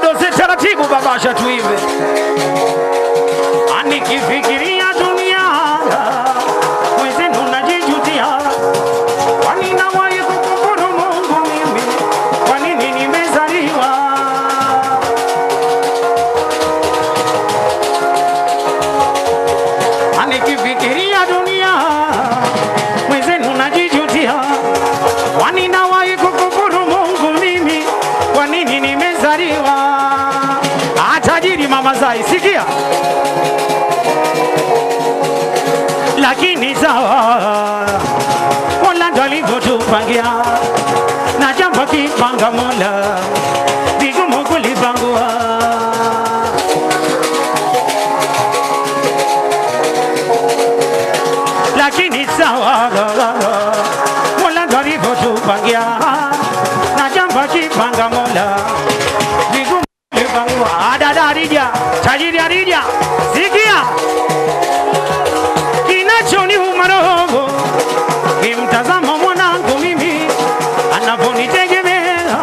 Doze taratibu babasha tuimbe. Anikifikiria dunia mwenzenu najijutia. Kwa nini nawahi kukufuru Mungu mimi? Kwa nini nimezaliwa? Anikifikiria dunia mwenzenu najijutia. Kwa nini nawahi kukufuru Mungu mimi? Kwa nini nimezaliwa? Tajiri mama Zai, sikia. Lakini sawa Mola ndo alivyotupangia, na jambo kipanga Mola vigumu kulipangua. Lakini sawa Mola ndo alivyotupangia, na jambo kipanga Mola vigumu kulipangua. Dada Adija, tajiri Adija, sikia. Kinachoniuma roho kimtazama mwanangu mimi anaponitegemea,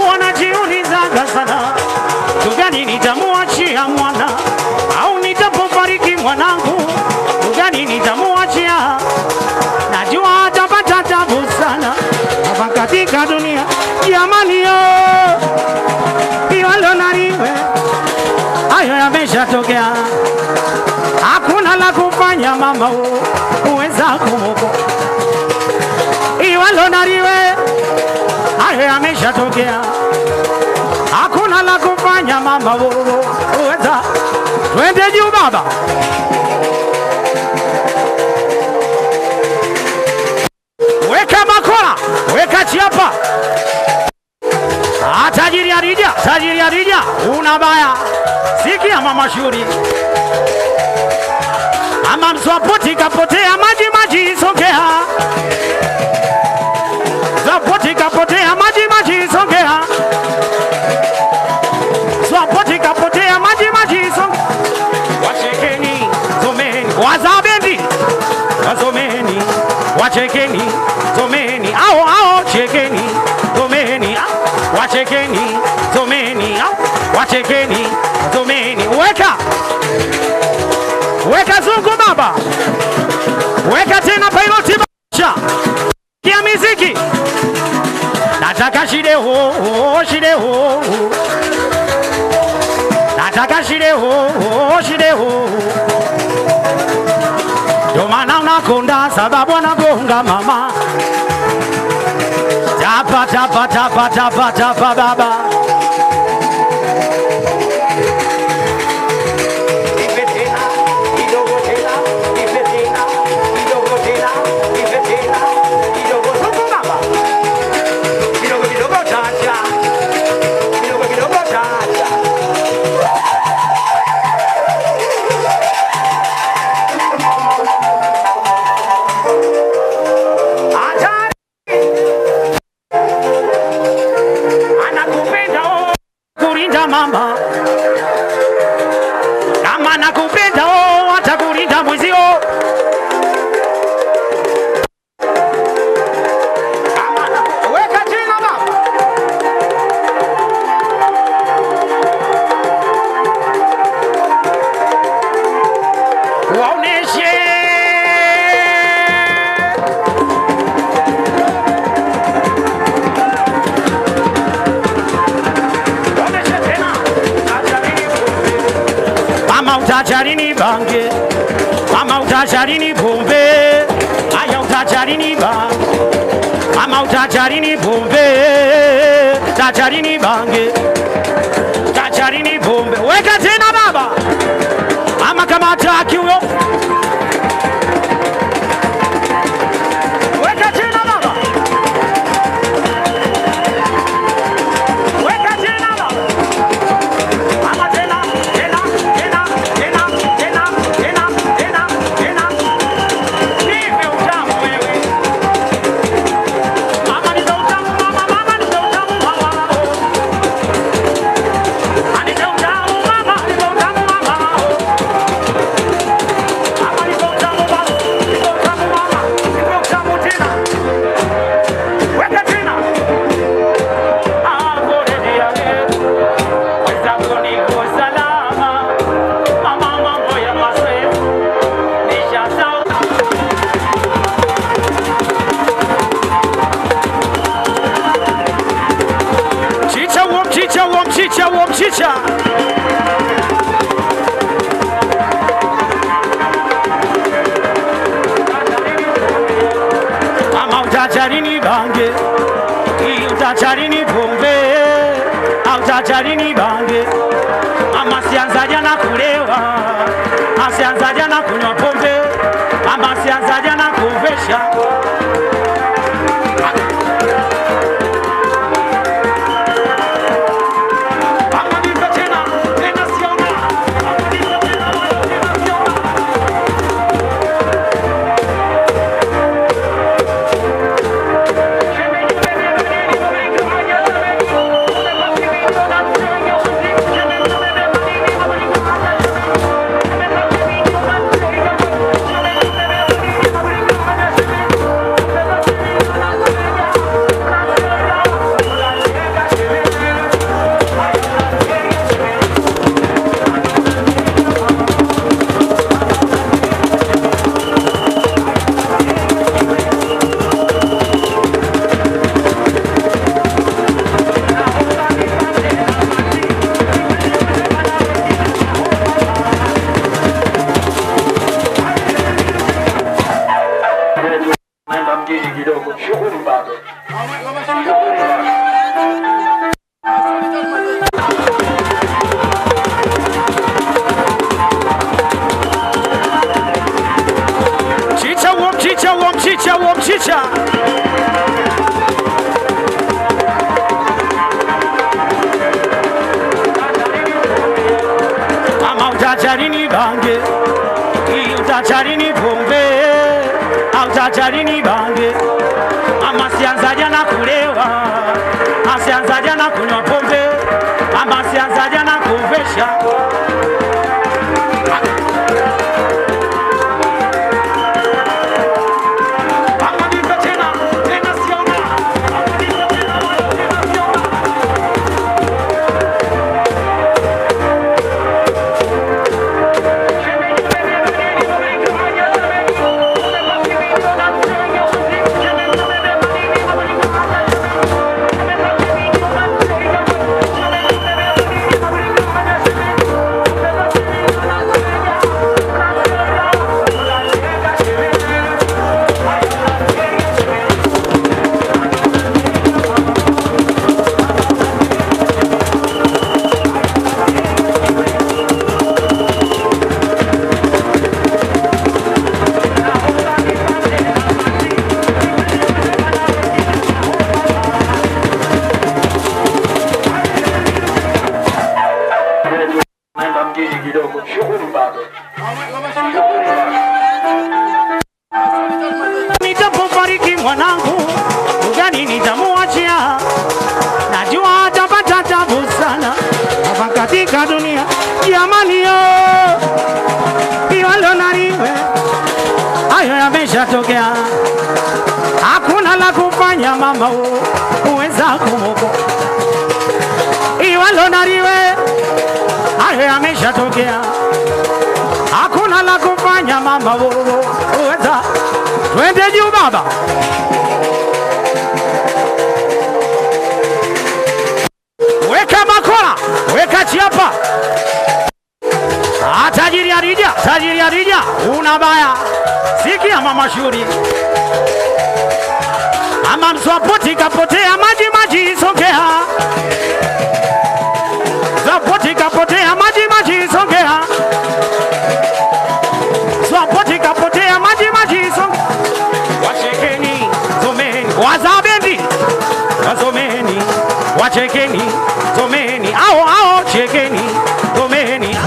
wanajiulizaga sana tugani nitamuachia mwana, au nitapofariki mwanangu tugani nitamuachia. Najua atapata tabu sana hapa katika dunia jamani yo. Iwalo nariwe hayo yameshatokea, hakuna la kufanya mama uweza kumuko. Iwalo nariwe hayo yameshatokea, hakuna la kufanya mama uweza. Twende juu baba. Weka makola, weka chiapa. Tajiri Adija, tajiri Adija, una baya. Sikia mama Shuri. Mama Mswapoti kapotea maji maji songea. Mswapoti kapotea maji maji songea. Mswapoti kapotea maji maji songea. Wachekeni, someni, wazabendi. Wasomeni, wachekeni, someni, ao chekeni, someni, wachekeni, someni, wachekeni, someni. Weka zungu baba. Weka tena piloti basha. Kia miziki. Nataka shide ho, shide ho. Nataka shide ho, shide ho. Domana unakonda sababu anagonga mama. Tapa tapa tapa tapa tapa baba. Mama kama nakupenda atakulinda mwezio. Weka tena baba. Waoneshe utacharini bange, mama utacharini bombe, aya utacharini bange, mama utacharini bombe, utacharini bange, utacharini bombe. Weka tena baba, mama kama ataki huyo. Weka tena baba. Weka tena baba. Mama tena, tena, tena. Autacharini bange, autacharini pombe, autacharini bange. Ama sianza jana kulewa, asianza jana kunywa pombe, ama sianza jana kuvesha. Mchicha ama utacharini bange, utacharini pombe, autacharini bange. Ama sianza jana kulewa, asianza jana kunywa pombe, ama sianza jana kuvesha. Nitapofariki mwanangu, ugani nitamuachia. Najua atapata tabu sana hapa katika dunia. Jamani yo, iwalo nariwe, hayo yameshatokea. Hakuna la kufanya mama, uweza kumoko. Iwalo nariwe, hayo yameshatokea. Hakuna la kufanya mama, uweza. Twende juu baba. Weka makola, weka chiapa. Tajiri arija, unabaya. Sikia mama shuri. Ama mswapoti kapotea, maji songea. Swapoti kapotea, maji songea. Swapoti kapotea, maji songea. Wachekeni, zomeni, wazabendi. Wazomeni, wachekeni, zomeni. Ao, chekeni, zomeni.